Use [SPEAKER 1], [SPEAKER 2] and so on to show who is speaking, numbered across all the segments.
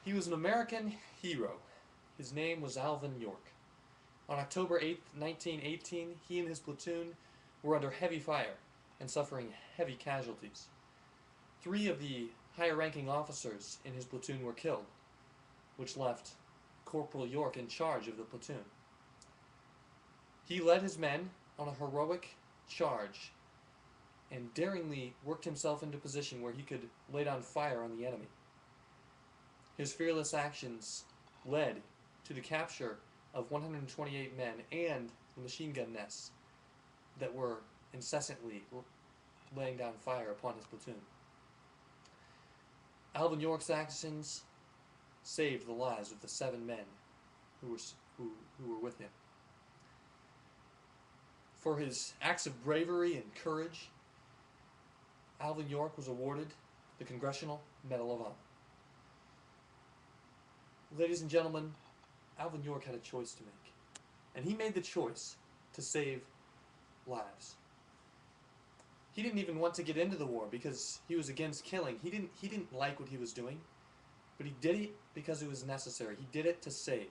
[SPEAKER 1] He was an American hero. His name was Alvin York. On October 8th, 1918, he and his platoon were under heavy fire and suffering heavy casualties. 3 of the higher-ranking officers in his platoon were killed, which left Corporal York in charge of the platoon. He led his men on a heroic charge and daringly worked himself into a position where he could lay down fire on the enemy. His fearless actions led to the capture of 128 men and the machine gun nests that were incessantly laying down fire upon his platoon. Alvin York's actions saved the lives of the 7 men who were with him. For his acts of bravery and courage, Alvin York was awarded the Congressional Medal of Honor. Ladies and gentlemen, Alvin York had a choice to make, and he made the choice to save lives. He didn't even want to get into the war because he was against killing. He didn't like what he was doing, but he did it because it was necessary. He did it to save.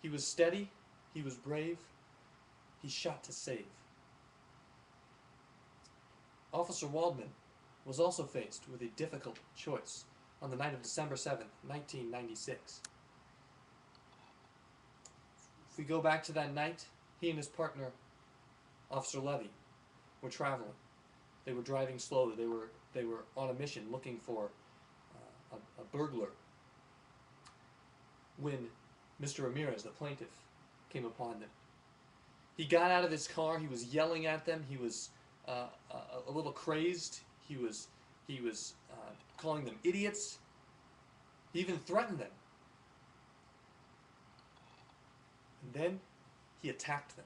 [SPEAKER 1] He was steady, he was brave, he shot to save. Officer Waldman was also faced with a difficult choice on the night of December 7th, 1996. If we go back to that night, he and his partner, Officer Levy, were traveling. They were driving slowly. They were on a mission looking for a burglar when Mr. Ramirez, the plaintiff, came upon them. He got out of his car. He was yelling at them. He was a little crazed. He was calling them idiots. He even threatened them. And then he attacked them.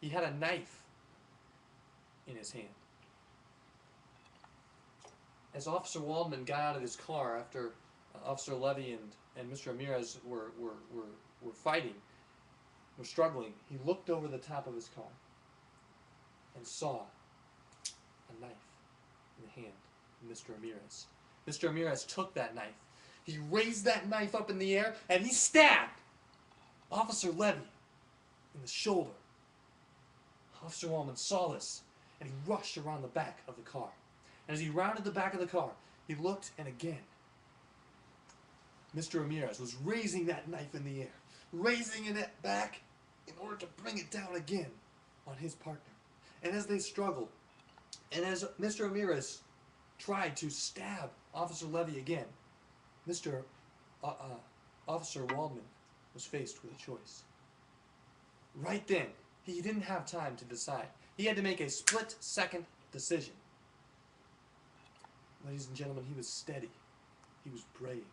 [SPEAKER 1] He had a knife in his hand. As Officer Waldman got out of his car after Officer Levy and Mr. Ramirez were fighting, were struggling, he looked over the top of his car and saw a knife in the hand of Mr. Ramirez. Mr. Ramirez took that knife. He raised that knife up in the air and he stabbed Officer Levy in the shoulder. Officer Waldman saw this and he rushed around the back of the car. And as he rounded the back of the car, he looked, and again, Mr. Ramirez was raising that knife in the air, raising it back in order to bring it down again on his partner. And as they struggled, and as Mr. Ramirez tried to stab Officer Levy again, Officer Waldman was faced with a choice. Right then, he didn't have time to decide. He had to make a split-second decision. Ladies and gentlemen, he was steady. He was brave.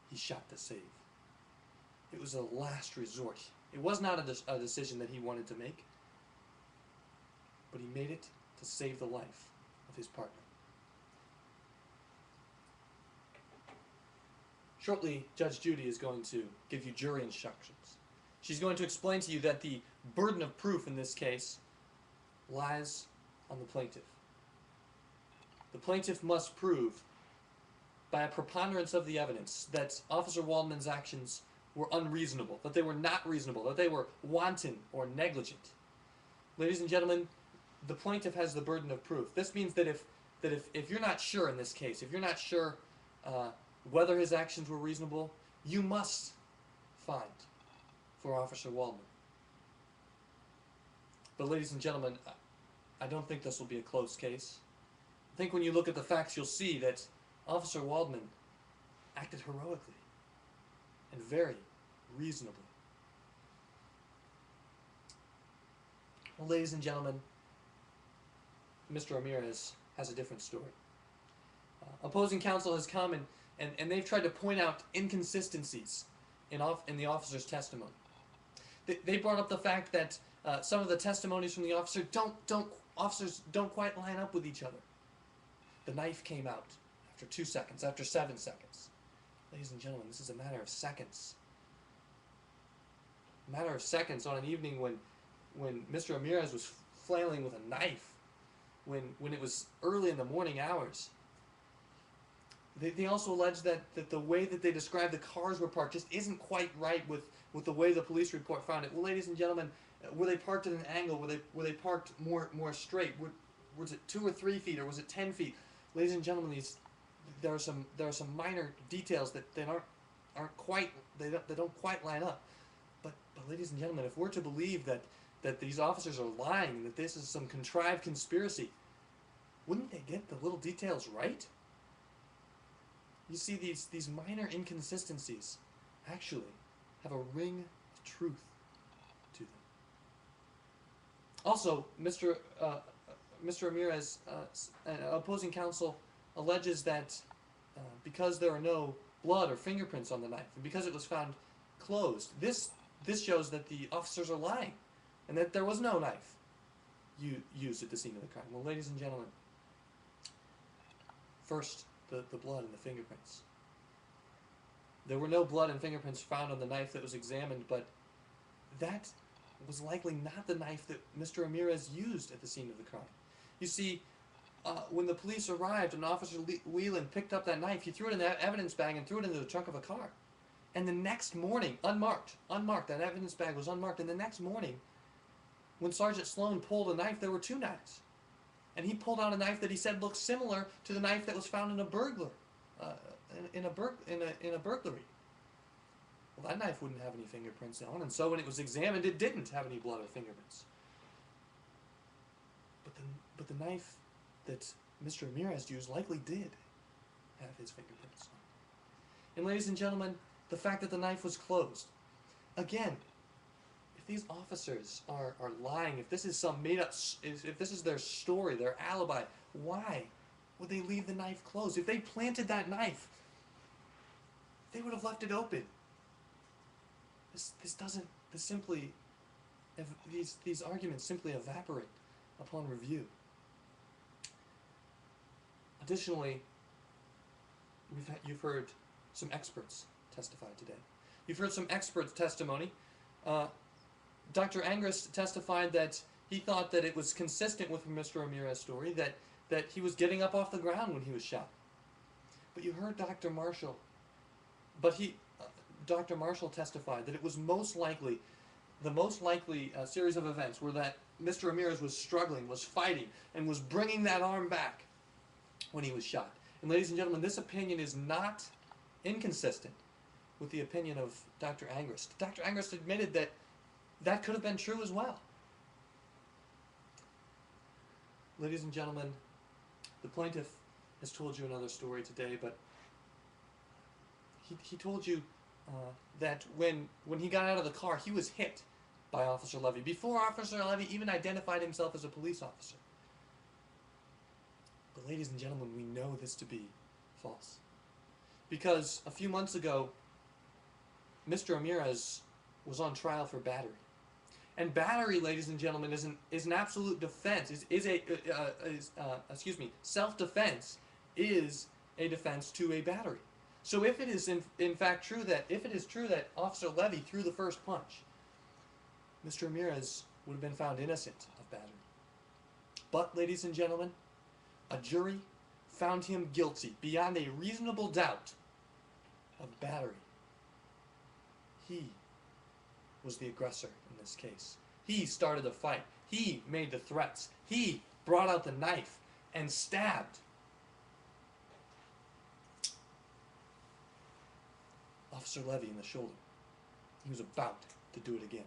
[SPEAKER 1] He shot to save. It was a last resort. It was not a decision that he wanted to make, but he made it to save the life of his partner. Shortly, Judge Judy is going to give you jury instructions. She's going to explain to you that the burden of proof in this case lies on the plaintiff. The plaintiff must prove, by a preponderance of the evidence, that Officer Waldman's actions were unreasonable, that they were not reasonable, that they were wanton or negligent. Ladies and gentlemen, the plaintiff has the burden of proof. This means that if you're not sure in this case, if you're not sure whether his actions were reasonable, you must find for Officer Waldman. But ladies and gentlemen, I don't think this will be a close case. I think when you look at the facts, you'll see that Officer Waldman acted heroically and very reasonably. Well, ladies and gentlemen, Mr. Ramirez has a different story. Opposing counsel has come and they've tried to point out inconsistencies in the officer's testimony. They brought up the fact that some of the testimonies from the officers don't quite line up with each other. The knife came out after 2 seconds, after 7 seconds. Ladies and gentlemen, this is a matter of seconds. A matter of seconds on an evening when Mr. Ramirez was flailing with a knife, when it was early in the morning hours. They also allege that the way that they describe the cars were parked just isn't quite right with the way the police report found it. Well, ladies and gentlemen, were they parked at an angle? Were they parked more straight? Was it 2 or 3 feet, or was it 10 feet? Ladies and gentlemen, there are some minor details that aren't quite they don't quite line up. But ladies and gentlemen, if we're to believe that these officers are lying, that this is some contrived conspiracy, wouldn't they get the little details right? You see, these minor inconsistencies actually have a ring of truth to them. Also, Mr. Ramirez, opposing counsel, alleges that because there are no blood or fingerprints on the knife, and because it was found closed, this shows that the officers are lying, and that there was no knife used at the scene of the crime. Well, ladies and gentlemen, first, the blood and the fingerprints. There were no blood and fingerprints found on the knife that was examined, but that was likely not the knife that Mr. Ramirez used at the scene of the crime. You see, when the police arrived and Officer Whelan picked up that knife, he threw it in that evidence bag and threw it into the trunk of a car. And the next morning, unmarked, that evidence bag was unmarked, and the next morning, when Sergeant Sloan pulled a knife, there were 2 knives. And he pulled out a knife that he said looked similar to the knife that was found in a burglary. Well, that knife wouldn't have any fingerprints on, and so when it was examined, it didn't have any blood or fingerprints. But the knife that Mr. Ramirez used likely did have his fingerprints on. And ladies and gentlemen, the fact that the knife was closed. Again, if these officers are lying, if this is some made up, if this is their story, their alibi, why would they leave the knife closed? If they planted that knife, they would have left it open. These arguments simply evaporate upon review. Additionally, you've heard some experts testify today. You've heard some experts' testimony. Dr. Angrist testified that he thought that it was consistent with Mr. Ramirez's story that he was getting up off the ground when he was shot. But you heard Dr. Marshall. Dr. Marshall testified that it was the most likely series of events were that Mr. Ramirez was struggling, was fighting, and was bringing that arm back when he was shot. And ladies and gentlemen, this opinion is not inconsistent with the opinion of Dr. Angrist. Dr. Angrist admitted that could have been true as well. Ladies and gentlemen, the plaintiff has told you another story today, but he told you that when he got out of the car, he was hit by Officer Levy before Officer Levy even identified himself as a police officer. But ladies and gentlemen, we know this to be false. Because a few months ago, Mr. Ramirez was on trial for battery. And battery, ladies and gentlemen, is an absolute defense. Self-defense is a defense to a battery. So if it is in fact true that Officer Levy threw the first punch, Mr. Ramirez would have been found innocent of battery. But, ladies and gentlemen, a jury found him guilty beyond a reasonable doubt of battery. He was the aggressor in this case. He started the fight. He made the threats. He brought out the knife and stabbed Officer Levy in the shoulder. He was about to do it again.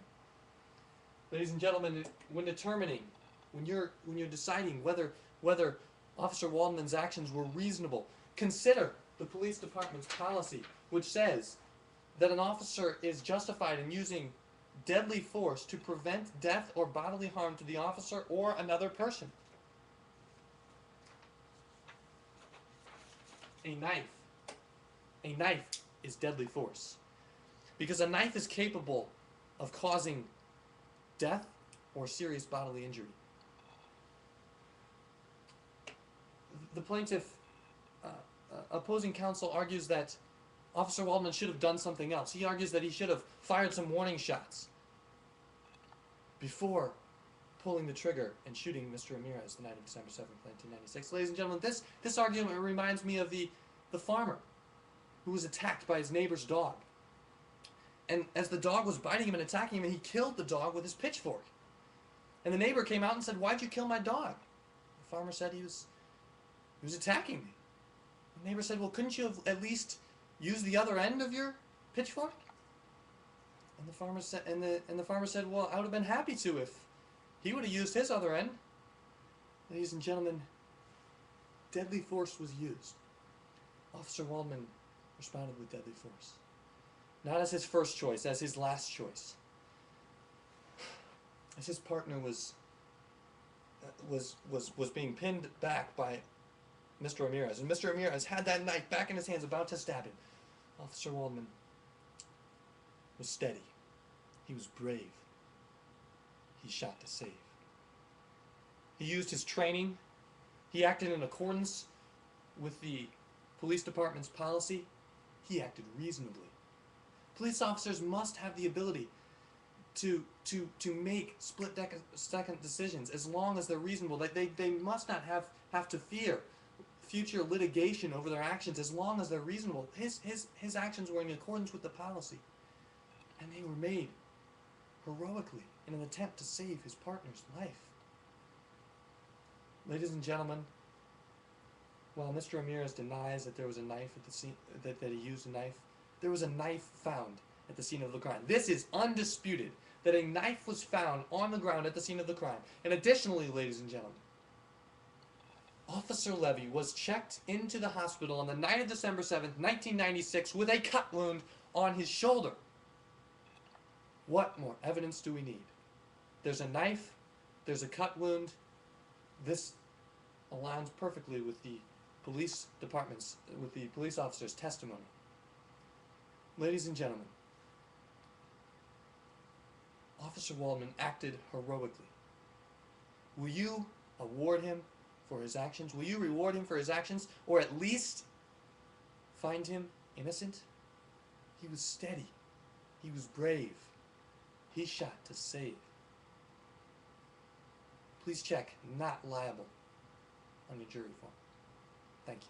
[SPEAKER 1] Ladies and gentlemen, when you're deciding whether Officer Waldman's actions were reasonable, consider the police department's policy, which says that an officer is justified in using deadly force to prevent death or bodily harm to the officer or another person. A knife is deadly force, because a knife is capable of causing death or serious bodily injury. The plaintiff, opposing counsel, argues that Officer Waldman should have done something else. He argues that he should have fired some warning shots before pulling the trigger and shooting Mr. Ramirez the night of December 7th, 1996. Ladies and gentlemen, this argument reminds me of the the farmer who was attacked by his neighbor's dog. And as the dog was biting him and attacking him, he killed the dog with his pitchfork. And the neighbor came out and said, "Why'd you kill my dog?" The farmer said, he was attacking me. The neighbor said, "Well, couldn't you have at least used the other end of your pitchfork?" And the farmer said, "Well, I would have been happy to if he would have used his other end." Ladies and gentlemen, deadly force was used. Officer Waldman responded with deadly force. Not as his first choice, as his last choice. As his partner was being pinned back by Mr. Ramirez, and Mr. Ramirez had that knife back in his hands about to stab him, Officer Waldman was steady. He was brave. He shot to save. He used his training. He acted in accordance with the police department's policy. He acted reasonably. Police officers must have the ability to make split-second decisions as long as they're reasonable. They must not have to fear future litigation over their actions as long as they're reasonable. His actions were in accordance with the policy, and they were made heroically in an attempt to save his partner's life. Ladies and gentlemen, while Mr. Ramirez denies that there was a knife at the scene, that he used a knife, there was a knife found at the scene of the crime. This is undisputed, that a knife was found on the ground at the scene of the crime. And additionally, ladies and gentlemen, Officer Levy was checked into the hospital on the night of December 7th, 1996 with a cut wound on his shoulder. What more evidence do we need? There's a knife, there's a cut wound. This aligns perfectly with the police department's, with the police officer's testimony. Ladies and gentlemen, Officer Waldman acted heroically. Will you award him for his actions? Will you reward him for his actions? Or at least find him innocent? He was steady. He was brave. He shot to save. Please check not liable on your jury form. Thank you.